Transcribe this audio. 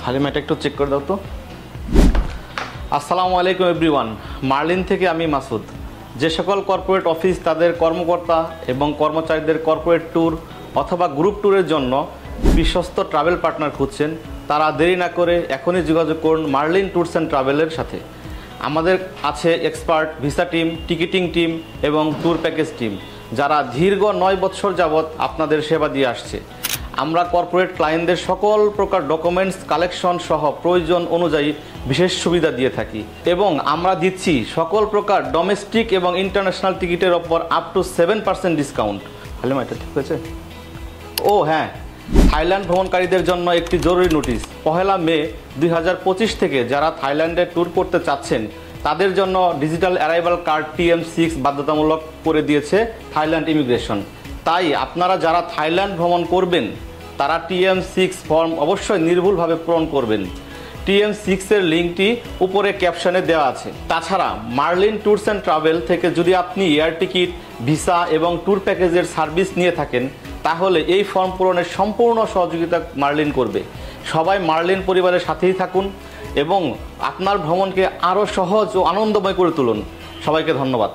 হালিমা এটা একটু চেক করে দাও তো। আসসালামু আলাইকুম এভরিওয়ান, মার্লিন থেকে আমি মাসুদ। যে সকল কর্পোরেট অফিস তাদের কর্মকর্তা এবং কর্মচারীদের কর্পোরেট ট্যুর অথবা গ্রুপ ট্যুরের জন্য বিশ্বস্ত ট্রাভেল পার্টনার খুঁজছেন, তারা দেরি না করে এখনই যোগাযোগ করুন মার্লিন ট্যুরস অ্যান্ড ট্রাভেলের সাথে। আমাদের আছে expert visa team, ticketing team এবং ট্যুর প্যাকেজ টিম, যারা দীর্ঘ 9 বছর যাবৎ আপনাদের সেবা দিয়ে আসছে। আমরা কর্পোরেট ক্লায়েন্টদের সকল প্রকার ডকুমেন্টস কালেকশন সহ প্রয়োজন অনুযায়ী বিশেষ সুবিধা দিয়ে থাকি এবং আমরা দিচ্ছি সকল প্রকার ডোমেস্টিক এবং ইন্টারন্যাশনাল টিকিটের ওপর আপ টু 7% ডিসকাউন্ট। হালিমা এটা ঠিক হয়েছে? ও হ্যাঁ, থাইল্যান্ড ভ্রমণকারীদের জন্য একটি জরুরি নোটিশ। 1 মে 2025 থেকে যারা থাইল্যান্ডে ট্যুর করতে চাচ্ছেন তাদের জন্য ডিজিটাল অ্যারাইভাল কার্ড TM6 বাধ্যতামূলক করে দিয়েছে থাইল্যান্ড ইমিগ্রেশন। তাই আপনারা যারা থাইল্যান্ড ভ্রমণ করবেন তারা TM6 ফর্ম অবশ্যই নির্ভুলভাবে পূরণ করবেন। TM6 এর লিঙ্কটি উপরে ক্যাপশনে দেওয়া আছে। তাছাড়া মার্লিন ট্যুরস অ্যান্ড ট্রাভেল থেকে যদি আপনি এয়ার টিকিট, ভিসা এবং ট্যুর প্যাকেজের সার্ভিস নিয়ে থাকেন তাহলে এই ফর্ম পূরণের সম্পূর্ণ সহযোগিতা মার্লিন করবে। সবাই মার্লিন পরিবারের সাথেই থাকুন এবং আপনার ভ্রমণকে আরও সহজ ও আনন্দময় করে তুলুন। সবাইকে ধন্যবাদ।